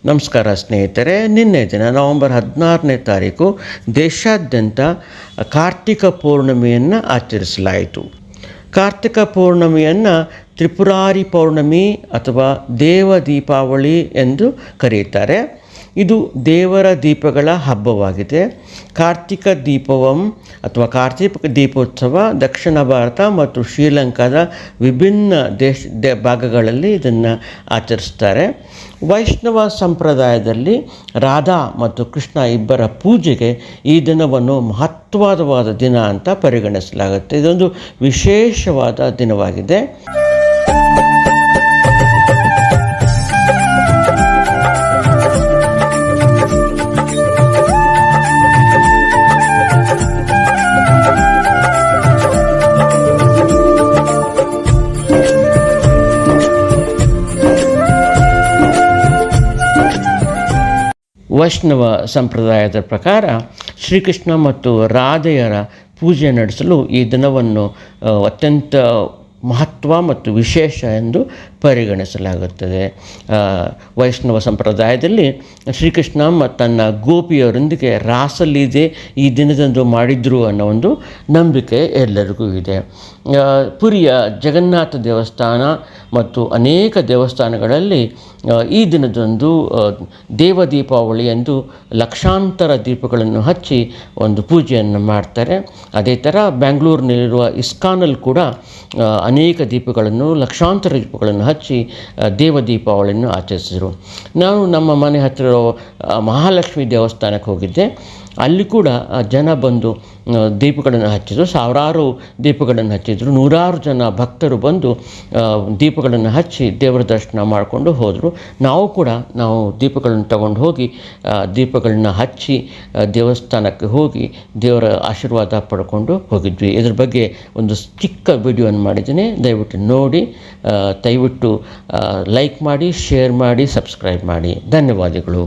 ನಮಸ್ಕಾರ ಸ್ನೇಹಿತರೆ. ನಿನ್ನೆ ದಿನ ನವೆಂಬರ್ 16ನೇ ತಾರೀಕು ದೇಶಾದ್ಯಂತ ಕಾರ್ತಿಕ ಪೌರ್ಣಮಿಯನ್ನು ಆಚರಿಸಲಾಯಿತು. ಕಾರ್ತಿಕ ಪೌರ್ಣಮಿಯನ್ನು ತ್ರಿಪುರಾರಿ ಪೌರ್ಣಮಿ ಅಥವಾ ದೇವ ದೀಪಾವಳಿ ಎಂದು ಕರೆಯುತ್ತಾರೆ. ಇದು ದೇವರ ದೀಪಗಳ ಹಬ್ಬವಾಗಿದೆ. ಕಾರ್ತಿಕ ದೀಪವಂ ಅಥವಾ ಕಾರ್ತಿಕ ದೀಪೋತ್ಸವ ದಕ್ಷಿಣ ಭಾರತ ಮತ್ತು ಶ್ರೀಲಂಕಾದ ವಿಭಿನ್ನ ಭಾಗಗಳಲ್ಲಿ ಇದನ್ನು ಆಚರಿಸ್ತಾರೆ. ವೈಷ್ಣವ ಸಂಪ್ರದಾಯದಲ್ಲಿ ರಾಧಾ ಮತ್ತು ಕೃಷ್ಣ ಇಬ್ಬರ ಪೂಜೆಗೆ ಈ ದಿನವನ್ನು ಮಹತ್ವವಾದ ದಿನ ಅಂತ ಪರಿಗಣಿಸಲಾಗುತ್ತೆ. ಇದೊಂದು ವಿಶೇಷವಾದ ದಿನವಾಗಿದೆ. ವೈಷ್ಣವ ಸಂಪ್ರದಾಯದ ಪ್ರಕಾರ ಶ್ರೀಕೃಷ್ಣ ಮತ್ತು ರಾಧೆಯರ ಪೂಜೆ ನಡೆಸಲು ಈ ದಿನವನ್ನು ಅತ್ಯಂತ ಮಹತ್ವ ಮತ್ತು ವಿಶೇಷ ಎಂದು ಪರಿಗಣಿಸಲಾಗುತ್ತದೆ. ವೈಷ್ಣವ ಸಂಪ್ರದಾಯದಲ್ಲಿ ಶ್ರೀಕೃಷ್ಣ ತನ್ನ ಗೋಪಿಯರೊಂದಿಗೆ ರಾಸಲೀಲೆ ಈ ದಿನದಂದು ಮಾಡಿದ್ರು ಅನ್ನೋ ಒಂದು ನಂಬಿಕೆ ಎಲ್ಲರಿಗೂ ಇದೆ. ಪುರಿಯ ಜಗನ್ನಾಥ ದೇವಸ್ಥಾನ ಮತ್ತು ಅನೇಕ ದೇವಸ್ಥಾನಗಳಲ್ಲಿ ಈ ದಿನದಂದು ದೇವ ದೀಪಾವಳಿ ಎಂದು ಲಕ್ಷಾಂತರ ದೀಪಗಳನ್ನು ಹಚ್ಚಿ ಒಂದು ಪೂಜೆಯನ್ನು ಮಾಡ್ತಾರೆ. ಅದೇ ಥರ ಬೆಂಗಳೂರಿನಲ್ಲಿರುವ ಇಸ್ಕಾನಲ್ಲಿ ಕೂಡ ಅನೇಕ ದೀಪಗಳನ್ನು ಲಕ್ಷಾಂತರ ದೀಪಗಳನ್ನು ಹಚ್ಚಿ ದೇವ ದೀಪಾವಳಿಯನ್ನು ಆಚರಿಸಿದರು. ನಾನು ನಮ್ಮ ಮನೆ ಹತ್ತಿರ ಮಹಾಲಕ್ಷ್ಮಿ ದೇವಸ್ಥಾನಕ್ಕೆ ಹೋಗಿದ್ದೆ. ಅಲ್ಲಿ ಕೂಡ ಜನ ಬಂದು ದೀಪಗಳನ್ನು ಹಚ್ಚಿದರು. ಸಾವಿರಾರು ದೀಪಗಳನ್ನು ಹಚ್ಚಿದರು. ನೂರಾರು ಜನ ಭಕ್ತರು ಬಂದು ದೀಪಗಳನ್ನು ಹಚ್ಚಿ ದೇವರ ದರ್ಶನ ಮಾಡಿಕೊಂಡು ಹೋದರು. ನಾವು ದೀಪಗಳನ್ನು ತಗೊಂಡು ಹೋಗಿ ದೀಪಗಳನ್ನ ಹಚ್ಚಿ ದೇವಸ್ಥಾನಕ್ಕೆ ಹೋಗಿ ದೇವರ ಆಶೀರ್ವಾದ ಪಡ್ಕೊಂಡು ಹೋಗಿದ್ವಿ. ಇದ್ರ ಬಗ್ಗೆ ಒಂದು ಚಿಕ್ಕ ವಿಡಿಯೋವನ್ನು ಮಾಡಿದ್ದೀನಿ, ದಯವಿಟ್ಟು ನೋಡಿ. ದಯವಿಟ್ಟು ಲೈಕ್ ಮಾಡಿ, ಶೇರ್ ಮಾಡಿ, ಸಬ್ಸ್ಕ್ರೈಬ್ ಮಾಡಿ. ಧನ್ಯವಾದಗಳು.